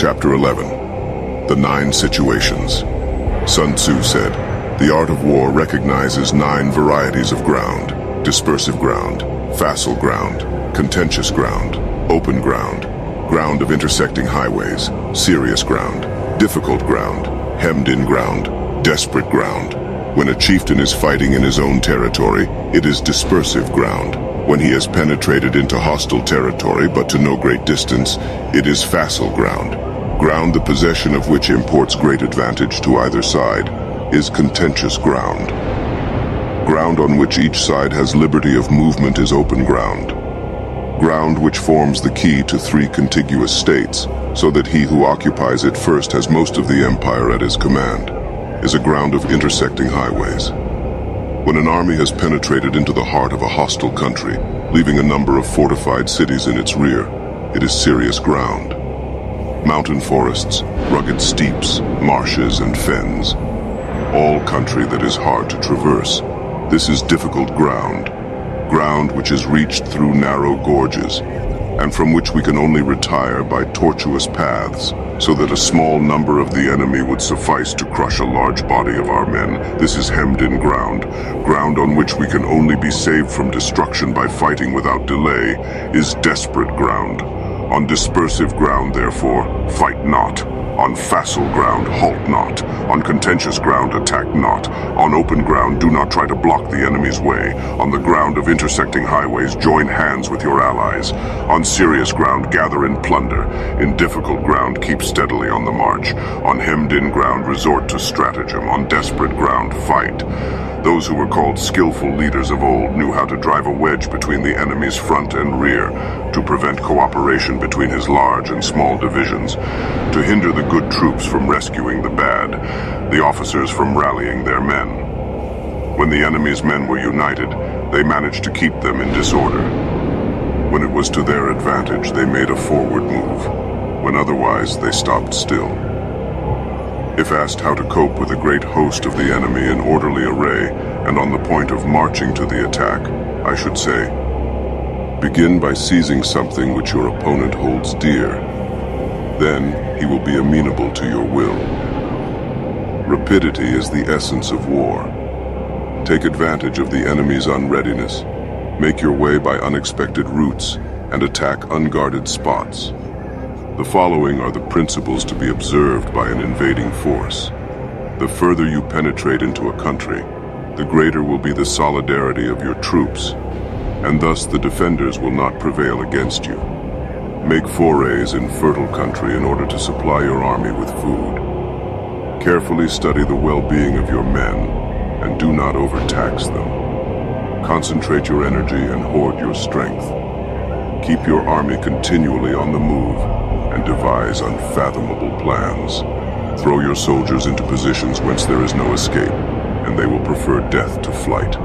Chapter 11. The Nine Situations. Sun Zhu said, "The art of war recognizes 9 varieties of ground: dispersive ground, facile ground, contentious ground, open ground, ground of intersecting highways, serious ground, difficult ground, hemmed-in ground, desperate ground. When a chieftain is fighting in his own territory, it is dispersive ground. When he has penetrated into hostile territory, but to no great distance, it is facile ground. Ground the possession of which imports great advantage to either side is contentious ground. Ground on which each side has liberty of movement is open ground. Ground which forms the key to 3 contiguous states, so that he who occupies it first has most of the empire at his command, is a ground of intersecting highways. When an army has penetrated into the heart of a hostile country, leaving a number of fortified cities in its rear, it is serious ground. Mountain forests, rugged steeps, marshes and fens. All country that is hard to traverse. This is difficult ground. Ground which is reached through narrow gorges, and from which we can only retire by tortuous paths, so that a small number of the enemy would suffice to crush a large body of our men. This is hemmed-in ground. Ground on which we can only be saved from destruction by fighting without delay is desperate ground. On dispersive ground, therefore, fight not. On facile ground, halt not. On contentious ground, attack not. On open ground, do not try to block the enemy's way. On the ground of intersecting highways, join hands with your allies. On serious ground, gather and plunder. In difficult ground, keep steadily on the march. On hemmed-in ground, resort to stratagem. On desperate ground, fight." Those who were called skillful leaders of old knew how to drive a wedge between the enemy's front and rear, to prevent cooperation between his large and small divisions, to hinder the good troops from rescuing the bad, the officers from rallying their men. When the enemy's men were united, they managed to keep them in disorder. When it was to their advantage, they made a forward move. When otherwise, they stopped still. If asked how to cope with a great host of the enemy in orderly array and on the point of marching to the attack, I should say, begin by seizing something which your opponent holds dear. Then he will be amenable to your will. Rapidity is the essence of war. Take advantage of the enemy's unreadiness. Make your way by unexpected routes and attack unguarded spots. The following are the principles to be observed by an invading force. The further you penetrate into a country, the greater will be the solidarity of your troops, and thus the defenders will not prevail against you. Make forays in fertile country in order to supply your army with food. Carefully study the well-being of your men, and do not overtax them. Concentrate your energy and hoard your strength. Keep your army continually on the move, and devise unfathomable plans. Throw your soldiers into positions whence there is no escape, and they will prefer death to flight.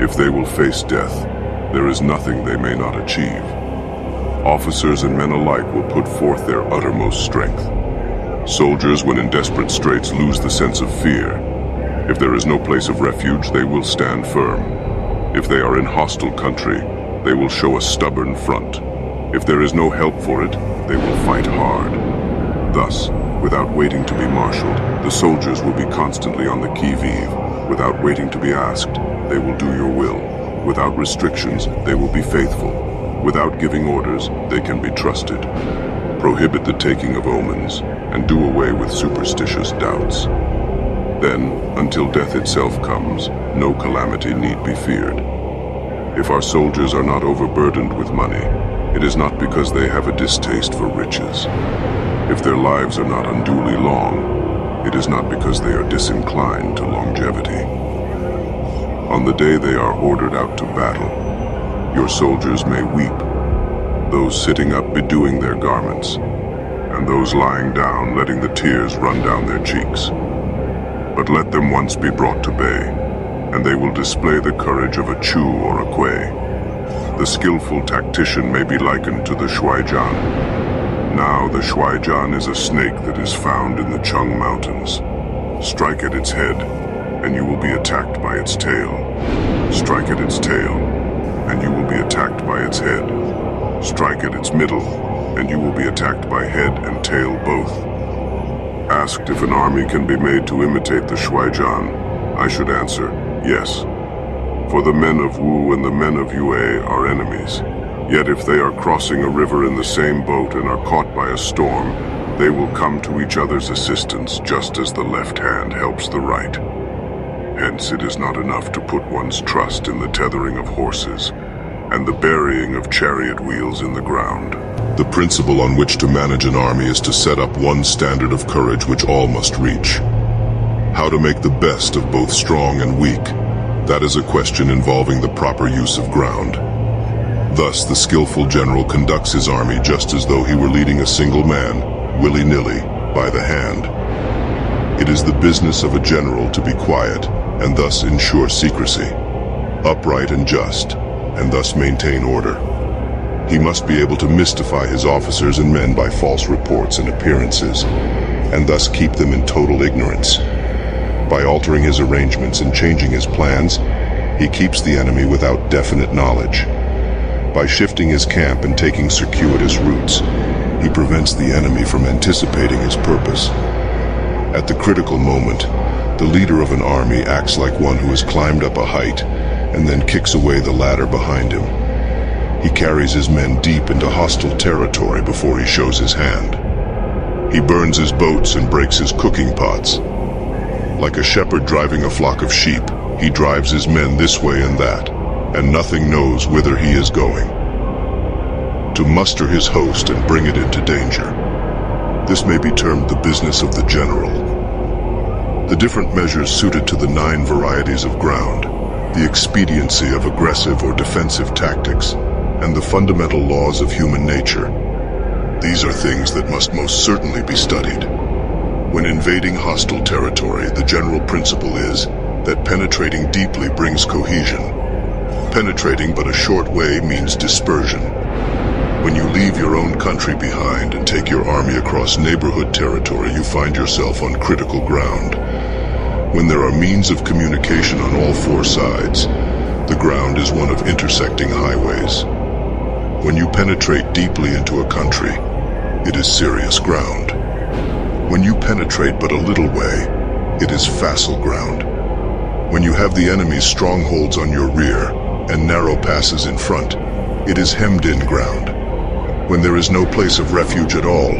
If they will face death, there is nothing they may not achieve. Officers and men alike will put forth their uttermost strength. Soldiers, when in desperate straits, lose the sense of fear. If there is no place of refuge, they will stand firm. If they are in hostile country, they will show a stubborn front. If there is no help for it, they will fight hard. Thus, without waiting to be marshaled, the soldiers will be constantly on the qui-vive. Without waiting to be asked, they will do your will. Without restrictions, they will be faithful. Without giving orders, they can be trusted. Prohibit the taking of omens, and do away with superstitious doubts. Then, until death itself comes, no calamity need be feared. If our soldiers are not overburdened with money, it is not because they have a distaste for riches. If their lives are not unduly long, it is not because they are disinclined to longevity. On the day they are ordered out to battle, your soldiers may weep, those sitting up bedewing their garments, and those lying down letting the tears run down their cheeks. But let them once be brought to bay, and they will display the courage of a Chu or a Kuei. The skillful tactician may be likened to the Shuaijian. Now the Shuaijian is a snake that is found in the Cheng Mountains. Strike at its head, and you will be attacked by its tail. Strike at its tail, and you will be attacked by its head. Strike at its middle, and you will be attacked by head and tail both. Asked if an army can be made to imitate the Shuaijian, I should answer, yes. For the men of Wu and the men of Yue are enemies. Yet if they are crossing a river in the same boat and are caught by a storm, they will come to each other's assistance just as the left hand helps the right. Hence, it is not enough to put one's trust in the tethering of horses and the burying of chariot wheels in the ground. The principle on which to manage an army is to set up one standard of courage which all must reach. How to make the best of both strong and weak, that is a question involving the proper use of ground. Thus, the skillful general conducts his army just as though he were leading a single man, willy-nilly, by the hand. It is the business of a general to be quiet, and thus ensure secrecy, upright and just, and thus maintain order. He must be able to mystify his officers and men by false reports and appearances, and thus keep them in total ignorance. By altering his arrangements and changing his plans, he keeps the enemy without definite knowledge. By shifting his camp and taking circuitous routes, he prevents the enemy from anticipating his purpose. At the critical moment, the leader of an army acts like one who has climbed up a height and then kicks away the ladder behind him. He carries his men deep into hostile territory before he shows his hand. He burns his boats and breaks his cooking pots. Like a shepherd driving a flock of sheep, he drives his men this way and that, and nothing knows whither he is going. To muster his host and bring it into danger. This may be termed the business of the general. The different measures suited to the 9 varieties of ground, the expediency of aggressive or defensive tactics, and the fundamental laws of human nature. These are things that must most certainly be studied. When invading hostile territory, the general principle is that penetrating deeply brings cohesion. Penetrating but a short way means dispersion. When you leave your own country behind and take your army across neighborhood territory, you find yourself on critical ground. When there are means of communication on all 4 sides, the ground is one of intersecting highways. When you penetrate deeply into a country, it is serious ground. When you penetrate but a little way, it is facile ground. When you have the enemy's strongholds on your rear and narrow passes in front, it is hemmed-in ground. When there is no place of refuge at all,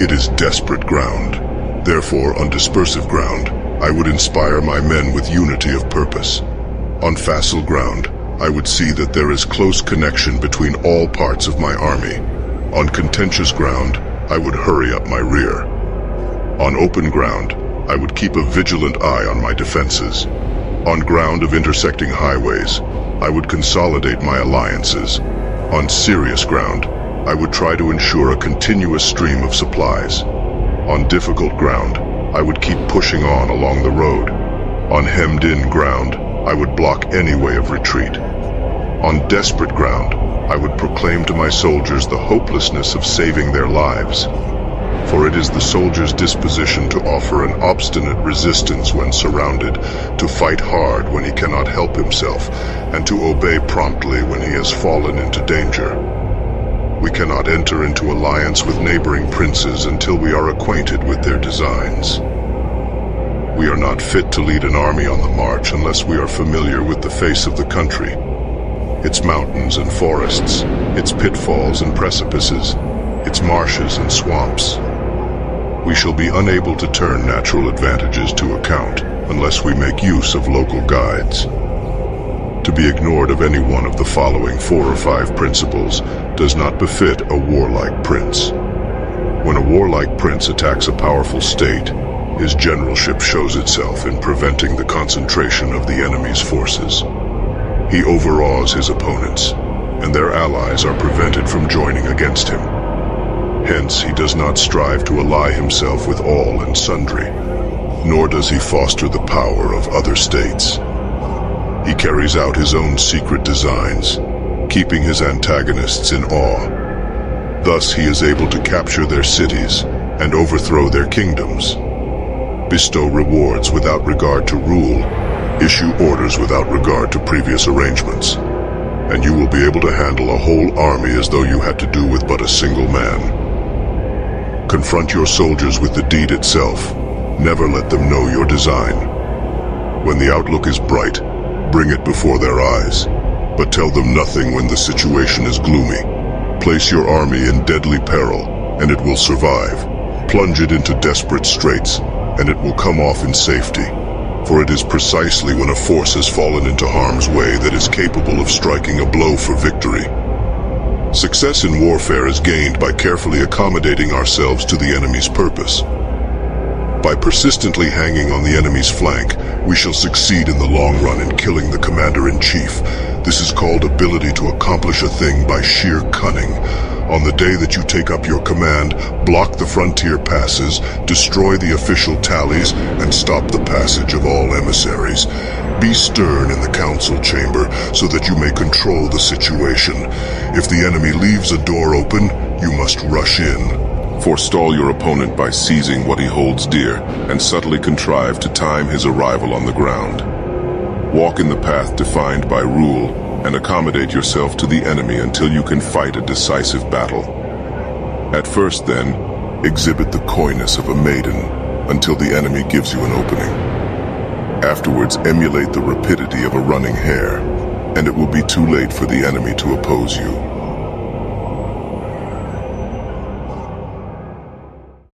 it is desperate ground. Therefore, on dispersive ground, I would inspire my men with unity of purpose. On facile ground, I would see that there is close connection between all parts of my army. On contentious ground, I would hurry up my rear. On open ground, I would keep a vigilant eye on my defenses. On ground of intersecting highways, I would consolidate my alliances. On serious ground, I would try to ensure a continuous stream of supplies. On difficult ground, I would keep pushing on along the road. On hemmed-in ground, I would block any way of retreat. On desperate ground, I would proclaim to my soldiers the hopelessness of saving their lives. For it is the soldier's disposition to offer an obstinate resistance when surrounded, to fight hard when he cannot help himself, and to obey promptly when he has fallen into danger. We cannot enter into alliance with neighboring princes until we are acquainted with their designs. We are not fit to lead an army on the march unless we are familiar with the face of the country, its mountains and forests, its pitfalls and precipices, its marshes and swamps. We shall be unable to turn natural advantages to account unless we make use of local guides. To be ignored of any one of the following 4 or 5 principles does not befit a warlike prince. When a warlike prince attacks a powerful state, his generalship shows itself in preventing the concentration of the enemy's forces. He overawes his opponents, and their allies are prevented from joining against him. Hence, he does not strive to ally himself with all and sundry, nor does he foster the power of other states. He carries out his own secret designs, keeping his antagonists in awe. Thus, he is able to capture their cities and overthrow their kingdoms, bestow rewards without regard to rule, issue orders without regard to previous arrangements, and you will be able to handle a whole army as though you had to do with but a single man. Confront your soldiers with the deed itself. Never let them know your design. When the outlook is bright, bring it before their eyes, but tell them nothing when the situation is gloomy. Place your army in deadly peril, and it will survive. Plunge it into desperate straits, and it will come off in safety. For it is precisely when a force has fallen into harm's way that is capable of striking a blow for victory. Success in warfare is gained by carefully accommodating ourselves to the enemy's purpose. By persistently hanging on the enemy's flank, we shall succeed in the long run in killing the commander-in-chief. This is called ability to accomplish a thing by sheer cunning. On the day that you take up your command, block the frontier passes, destroy the official tallies, and stop the passage of all emissaries. Be stern in the council chamber so that you may control the situation. If the enemy leaves a door open, you must rush in. Forestall your opponent by seizing what he holds dear, and subtly contrive to time his arrival on the ground. Walk in the path defined by rule, and accommodate yourself to the enemy until you can fight a decisive battle. At first, then, exhibit the coyness of a maiden until the enemy gives you an opening. Afterwards, emulate the rapidity of a running hare, and it will be too late for the enemy to oppose you.